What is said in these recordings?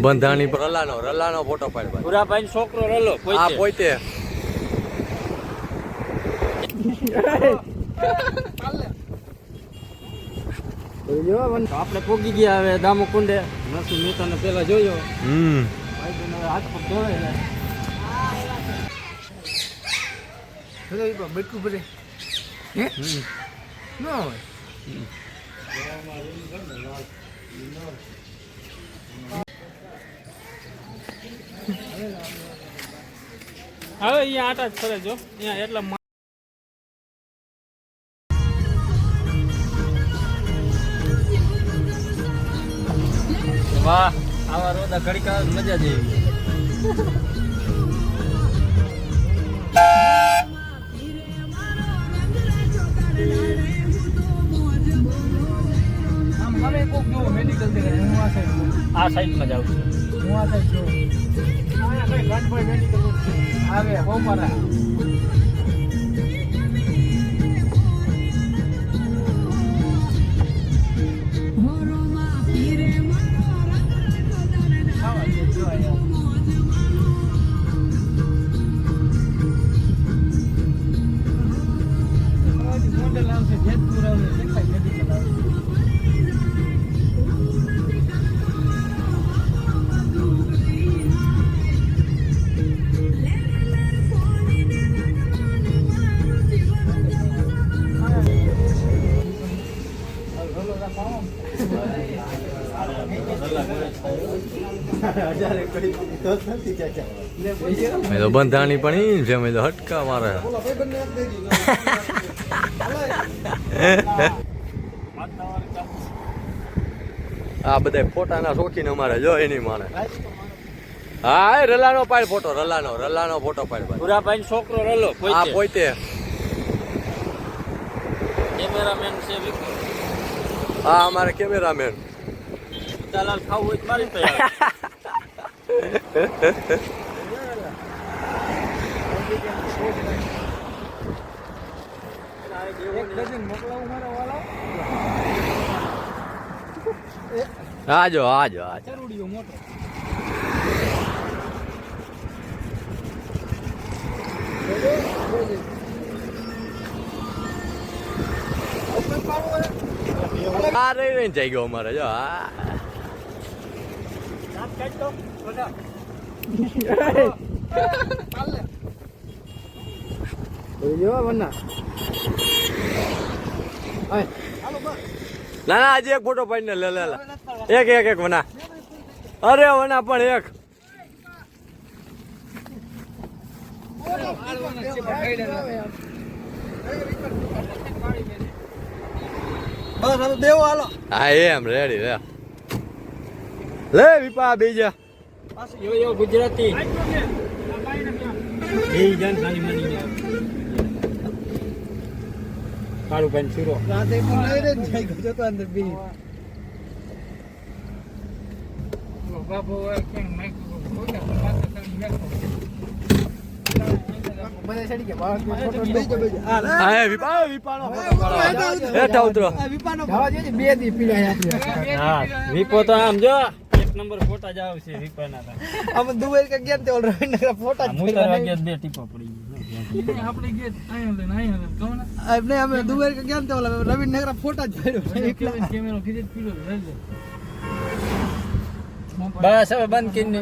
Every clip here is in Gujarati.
બંધાણી પર રલાનો ફોટો પાડવા પુરાભાઈ છોકરો રલો આ પોતે આપણે પોગી ગયા હવે દામો કુંડે નરસિંહ મહેતાને પેલા જોયો હાથ પગ ધોવાય બટકું ભરે હવે અહીંયા આટા જ ફરે જો અહીંયા એટલા વાહ આવા રોદા ઘડીકા મજા જેવી આ સાઈડમાં જાઉં છું હું આ સાઈડ છું ગણભાઈ મેડિકલ આવે બપોરા મોડેલ આવશે જેતપુર આવશે દેખાય મેડિકલ આવશે બંધાણી પણ છે મેં તો હટકા મારે આ બધા ફોટાના શોખીન અમારે જો એની માને હા રલાનો પાડ ફોટો રલાનો ફોટો પાડ પુરાભાઈ છોકરો રલો આ પોતે કેમેરામેન છે હા અમારે કેમેરામેન ચાલાલ ખાવું હોય મારી તૈયાર આજો ચરૂડિયો મોટો આ રહી જઈ ગયો અમારે જો ના આજે એક ફોટો પાડીને લે એક વના અરે વના પણ એક હા એમ રેડી લે વિપા બીજા ગુજરાતી કાળું પાણી શીરો વિપો તો આમ જો એક નંબર ફોટા જ આવશે વિપાના દુબઈ કે ગયા તે ઓલરેડી ફોટા બે ટીપા પડી આપણે અમે દુબઈ કે ગયા તે ઓલા રવિ નગર ફોટા જ પડ્યો કેમેરો ખીચે પીલો બસ હવે બંધ કરીને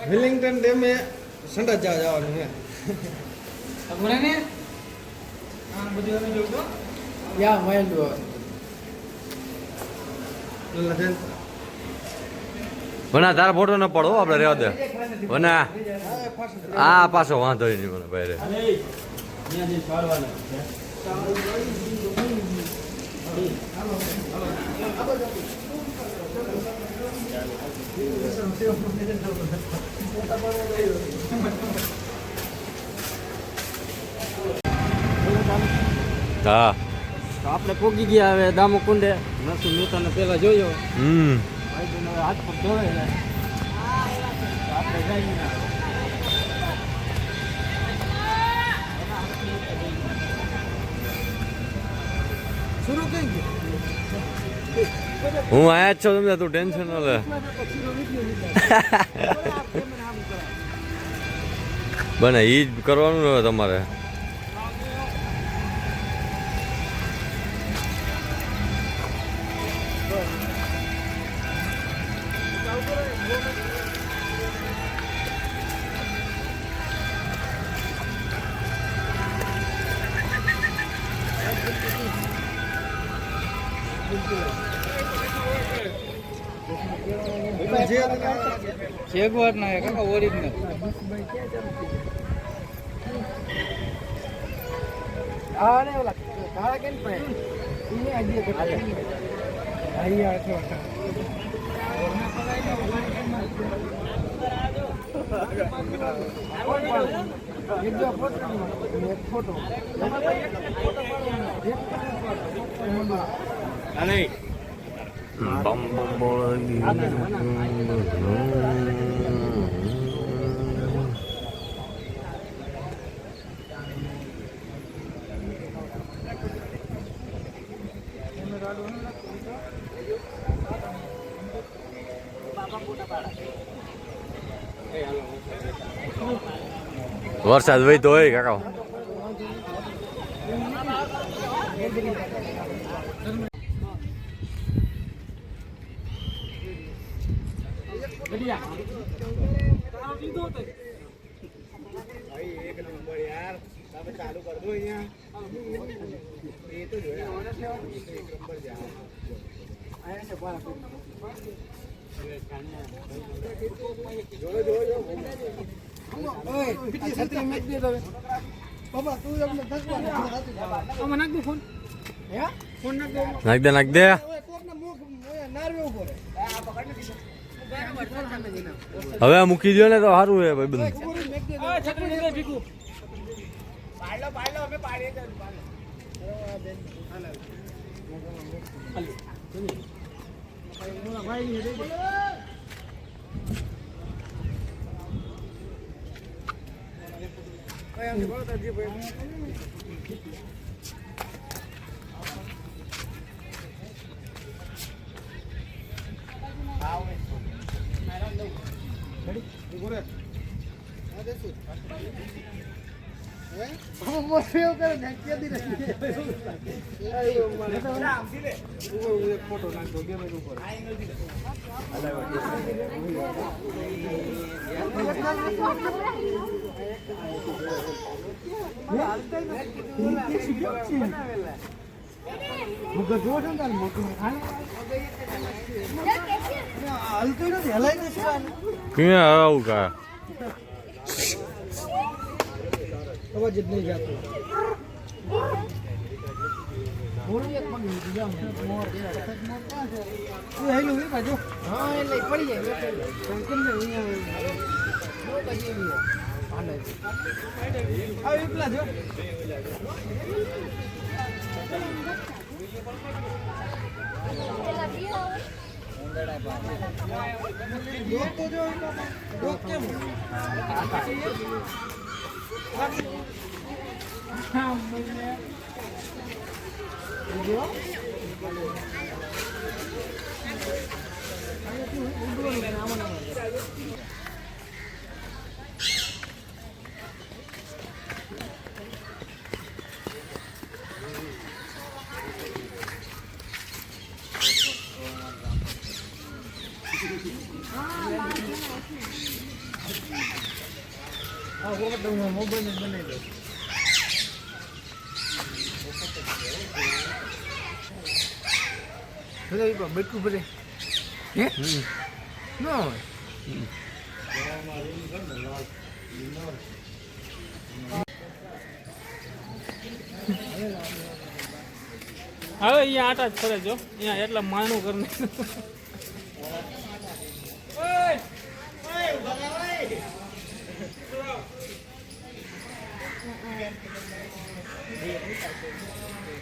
વિલિંગ્ટન ડેમે સંડા જવાનું છે યા મહેલ વના તારા ફોટો ન પડો આપડે રેવા દે વના આ પાછો વાંધો નહીં મને ભાઈ હા તો આપણે પોગી ગયા હવે દામો કુંડે નરસિંહ મહેતાને પહેલા જોયો હમ ભાઈ હાથ પર જોવે છે તો આપણે જઈએ શરૂ કઈ ગયું હું આયા જ છું તમને તું ટેન્શન ન લે બને ઈ જ કરવાનું ને હવે તમારે જેગવાર ના કાકા ઓરિજિનલ આ ને ઓલા કાળા કેમ પડે ઈને આજી કે આઈ આ છો એક જો ફોટો અરે બમ બમ બોલ વરસાદ વહીતો હોય કાકા એક નંબર યાર તમે ચાલુ કર દો અહીંયા એ તો જોયા એક નંબર જા આયા છે પાસ જો ઓય પીટી છત્રી મેચ દે હવે બાબા તું અમને ધસવા આમાં નાખ દે ફોન હે ફોન નાખ દે નાખ દે ઓય કોકના મુખ નારવે ઉભો રહે આ પકડ ને હવે મૂકી દો ને તો સારું હે ભાઈ બંધ પાડલો અમે પાડીએ ફોટો નાખો ક્યાં આવું કા અવાજ જ નહીં જાતો હા એટલે પડી જાય જો મોબાઈલ બનાવી દો બેટકું ભરે હે ના હોય હવે અહીંયા આટા જ ફરે જો અહીંયા એટલા માણું કરીને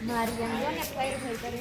મારી જેમ જો ને ફેર ફેર કરે.